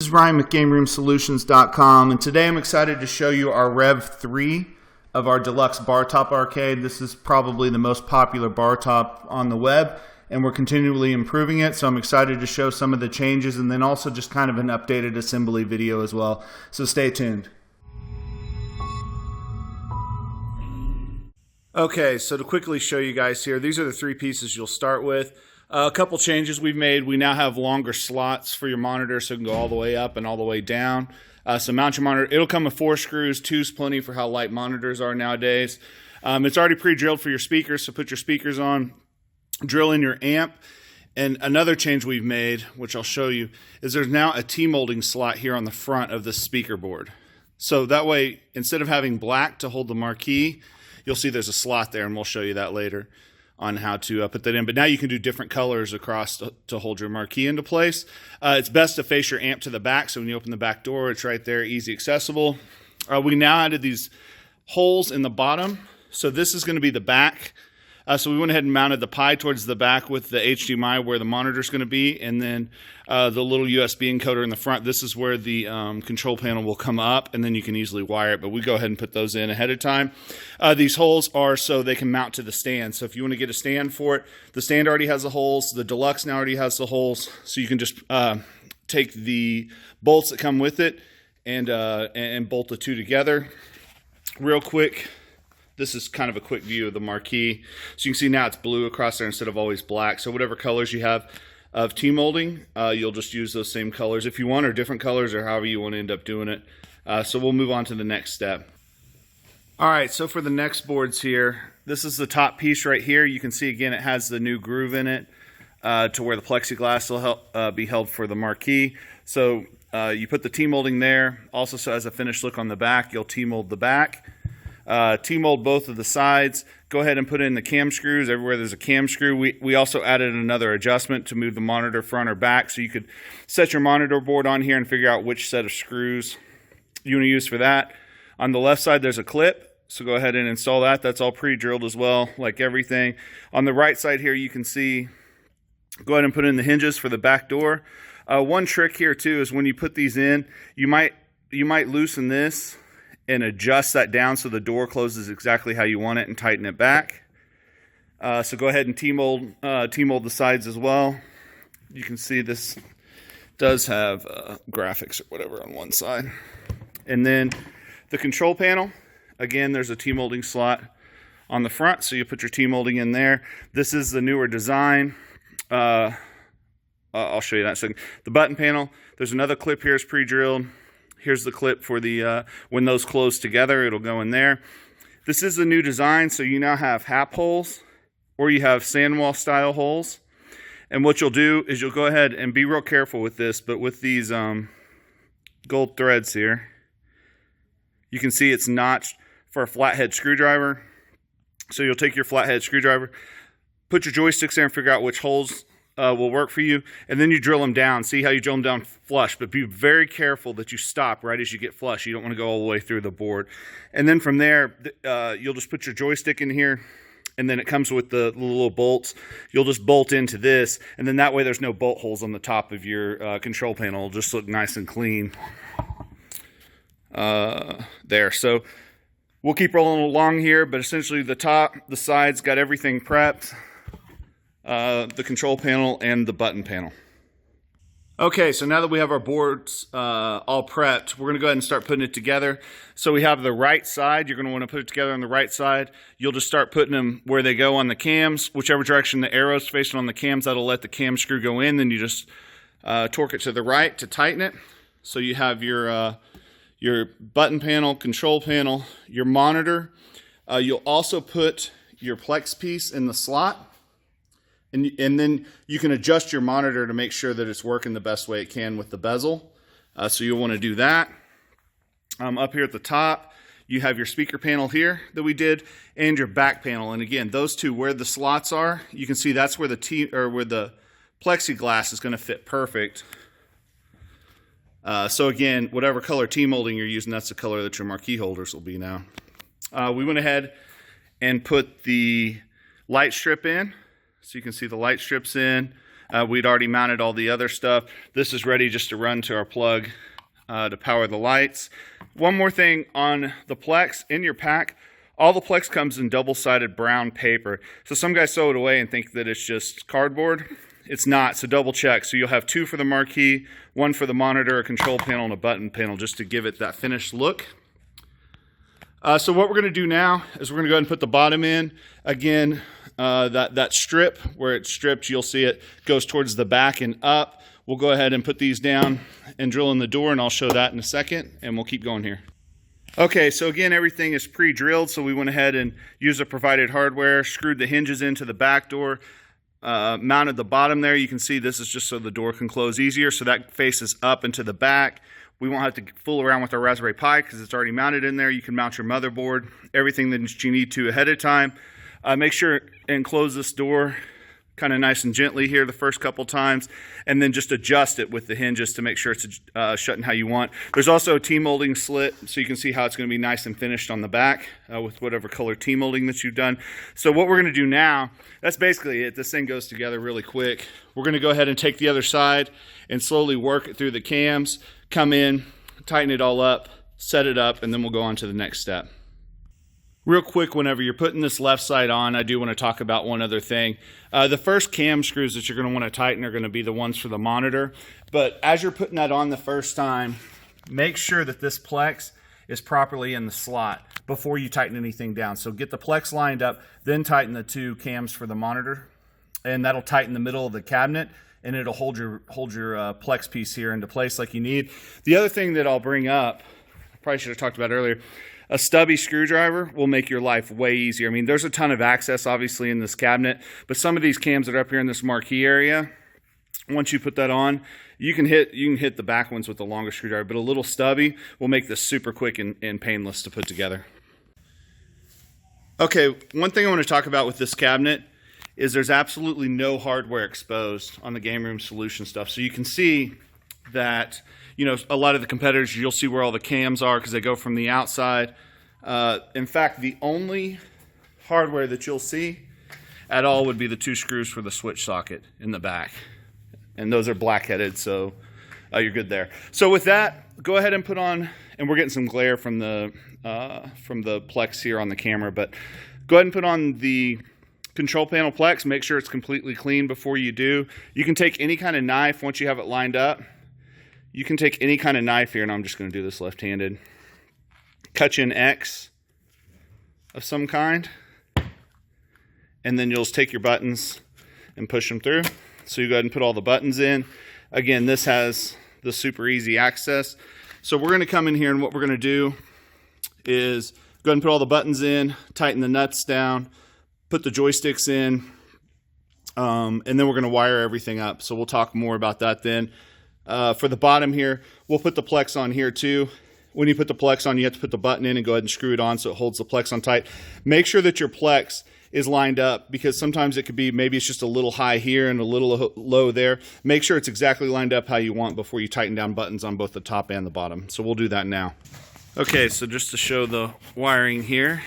This is Ryan with GameRoomSolutions.com, and today I'm excited to show you our Rev 3 of our Deluxe Bartop arcade. This is probably the most popular Bartop on the web, and we're continually improving it, so I'm excited to show some of the changes and then also just kind of an updated assembly video as well, so stay tuned. Okay, so to quickly show you guys here, these are the three pieces you'll start with. A couple changes we've made. We now have longer slots for your monitor, so it can go all the way up and all the way down. So mount your monitor. It'll come with 4 screws. 2's plenty for how light monitors are nowadays. It's already pre-drilled for your speakers, so put your speakers on. Drill in your amp. And another change we've made, which I'll show you, is there's now a T-molding slot here on the front of the speaker board. So that way, instead of having black to hold the marquee, you'll see there's a slot there, and we'll show you that later on how to put that in. But now you can do different colors across to hold your marquee into place. It's best to face your amp to the back, so when you open the back door, it's right there, easy accessible. We now added these holes in the bottom. So this is going to be the back. So we went ahead and mounted the Pi towards the back with the HDMI where the monitor is going to be, and then the little USB encoder in the front. This is where the control panel will come up, and then you can easily wire it, but we go ahead and put those in ahead of time. These holes are so they can mount to the stand. So if you want to get a stand for it, the stand already has the holes. The Deluxe now already has the holes, so you can just take the bolts that come with it and bolt the two together. Real quick, this is kind of a quick view of the marquee. So you can see now it's blue across there instead of always black. So whatever colors you have of T-molding, you'll just use those same colors if you want, or different colors, or however you want to end up doing it. So we'll move on to the next step. All right, so for the next boards here, this is the top piece right here. You can see again it has the new groove in it to where the plexiglass will be held for the marquee. So you put the T-molding there. Also, so as a finished look on the back, you'll T-mold the back. T-mold both of the sides. Go ahead and put in the cam screws everywhere there's a cam screw. We also added another adjustment to move the monitor front or back, so you could set your monitor board on here and figure out which set of screws you want to use for that. On the left side there's a clip, so go ahead and install that. That's all pre-drilled as well, like everything. On the right side here you can see, go ahead and put in the hinges for the back door. One trick here too is when you put these in, you might loosen this and adjust that down so the door closes exactly how you want it and tighten it back. So go ahead and T-mold the sides as well. You can see this does have graphics or whatever on one side. And then the control panel, again, there's a T-molding slot on the front, so you put your T-molding in there. This is the newer design. I'll show you that in a second. The button panel, there's another clip here, is pre-drilled. Here's the clip for the, when those close together, it'll go in there. This is the new design, so you now have happ holes, or you have sanwa style holes. And what you'll do is you'll go ahead and be real careful with this, but with these gold threads here, you can see it's notched for a flathead screwdriver. So you'll take your flathead screwdriver, put your joysticks there and figure out which holes will work for you, and then you drill them down. See how you drill them down flush, but be very careful that you stop right as you get flush. You don't want to go all the way through the board. And then from there, you'll just put your joystick in here, and then it comes with the little bolts. You'll just bolt into this, and then that way there's no bolt holes on the top of your control panel. It'll just look nice and clean there. So we'll keep rolling along here, but essentially the sides got everything prepped. The control panel and the button panel. Okay, so now that we have our boards all prepped, we're going to go ahead and start putting it together. So we have the right side. You're going to want to put it together on the right side. You'll just start putting them where they go on the cams, whichever direction the arrow's facing on the cams. That'll let the cam screw go in. Then you just torque it to the right to tighten it. So you have your button panel, control panel, your monitor. You'll also put your Plex piece in the slot. And then you can adjust your monitor to make sure that it's working the best way it can with the bezel. So you'll want to do that. Up here at the top, you have your speaker panel here that we did, and your back panel. And again, those two, where the slots are, you can see that's where the plexiglass is going to fit perfect. So again, whatever color T-molding you're using, that's the color that your marquee holders will be now. We went ahead and put the light strip in. So you can see the light strips in. We'd already mounted all the other stuff. This is ready just to run to our plug to power the lights. One more thing on the Plex, in your pack, all the Plex comes in double-sided brown paper. So some guys throw it away and think that it's just cardboard. It's not, so double check. So you'll have 2 for the marquee, 1 for the monitor, a control panel, and a button panel, just to give it that finished look. So what we're going to do now is we're going to go ahead and put the bottom in. Again, that strip, where it's stripped, you'll see it goes towards the back and up. We'll go ahead and put these down and drill in the door, and I'll show that in a second, and we'll keep going here. Okay, so again, everything is pre-drilled, so we went ahead and used the provided hardware, screwed the hinges into the back door, mounted the bottom there. You can see this is just so the door can close easier, so that faces up into the back. We won't have to fool around with our Raspberry Pi because it's already mounted in there. You can mount your motherboard, everything that you need to ahead of time. Make sure and close this door kind of nice and gently here the first couple times, and then just adjust it with the hinges to make sure it's shutting how you want. There's also a T-molding slit, so you can see how it's going to be nice and finished on the back with whatever color T-molding that you've done. So what we're going to do now, that's basically it. This thing goes together really quick. We're going to go ahead and take the other side and slowly work it through the cams, come in, tighten it all up, set it up, and then we'll go on to the next step. Real quick, whenever you're putting this left side on, I do want to talk about one other thing. The first cam screws that you're going to want to tighten are going to be the ones for the monitor. But as you're putting that on the first time, make sure that this Plex is properly in the slot before you tighten anything down. So get the Plex lined up, then tighten the 2 cams for the monitor, and that'll tighten the middle of the cabinet, and it'll hold your Plex piece here into place like you need. The other thing that I'll bring up, I probably should have talked about earlier, a stubby screwdriver will make your life way easier. I mean, there's a ton of access obviously in this cabinet, but some of these cams that are up here in this marquee area, once you put that on, you can hit the back ones with the longer screwdriver, but a little stubby will make this super quick and painless to put together. Okay, one thing I want to talk about with this cabinet is there's absolutely no hardware exposed on the Game Room Solution stuff. So you can see that, you know, a lot of the competitors, you'll see where all the cams are because they go from the outside. In fact, the only hardware that you'll see at all would be the 2 screws for the switch socket in the back. And those are black-headed, so you're good there. So with that, go ahead and put on, and we're getting some glare from the Plex here on the camera, but go ahead and put on the control panel Plex. Make sure it's completely clean before you do. You can take any kind of knife once you have it lined up. You can take any kind of knife here, and I'm just going to do this left-handed. Cut you an X of some kind, and then you'll just take your buttons and push them through. So you go ahead and put all the buttons in. Again, this has the super easy access. So we're going to come in here, and what we're going to do is go ahead and put all the buttons in, tighten the nuts down, put the joysticks in, and then we're going to wire everything up. So we'll talk more about that then. For the bottom here, we'll put the Plex on here too. When you put the Plex on, you have to put the button in and go ahead and screw it on so it holds the Plex on tight. Make sure that your Plex is lined up, because sometimes it could be, maybe it's just a little high here and a little low there. Make sure it's exactly lined up how you want before you tighten down buttons on both the top and the bottom. So we'll do that now. Okay, so just to show the wiring here.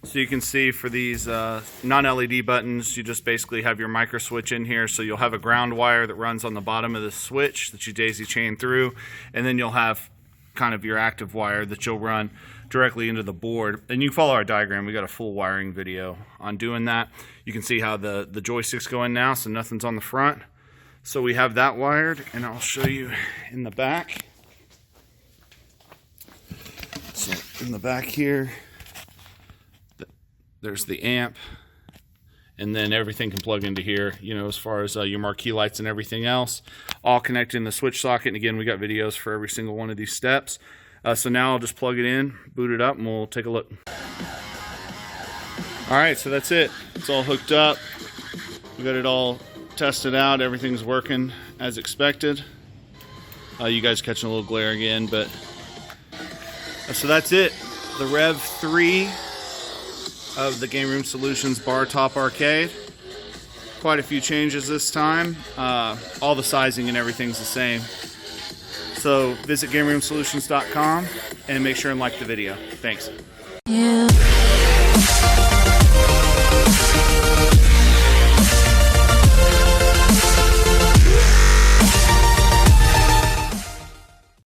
So you can see for these non-LED buttons, you just basically have your micro switch in here. So you'll have a ground wire that runs on the bottom of the switch that you daisy chain through, and then you'll have kind of your active wire that you'll run directly into the board. And you can follow our diagram. We got a full wiring video on doing that. You can see how the joysticks go in now, so nothing's on the front. So we have that wired, and I'll show you in the back. So in the back here, there's the amp, and then everything can plug into here, you know, as far as your marquee lights and everything else, all connected in the switch socket. And again, we got videos for every single one of these steps. So now I'll just plug it in, boot it up, and we'll take a look. All right, so that's it. It's all hooked up. We got it all tested out. Everything's working as expected. You guys catching a little glare again, but so that's it. The Rev 3 of the Game Room Solutions Bartop Arcade. Quite a few changes this time. All the sizing and everything's the same. So visit GameRoomSolutions.com and make sure and like the video. Thanks. Yeah.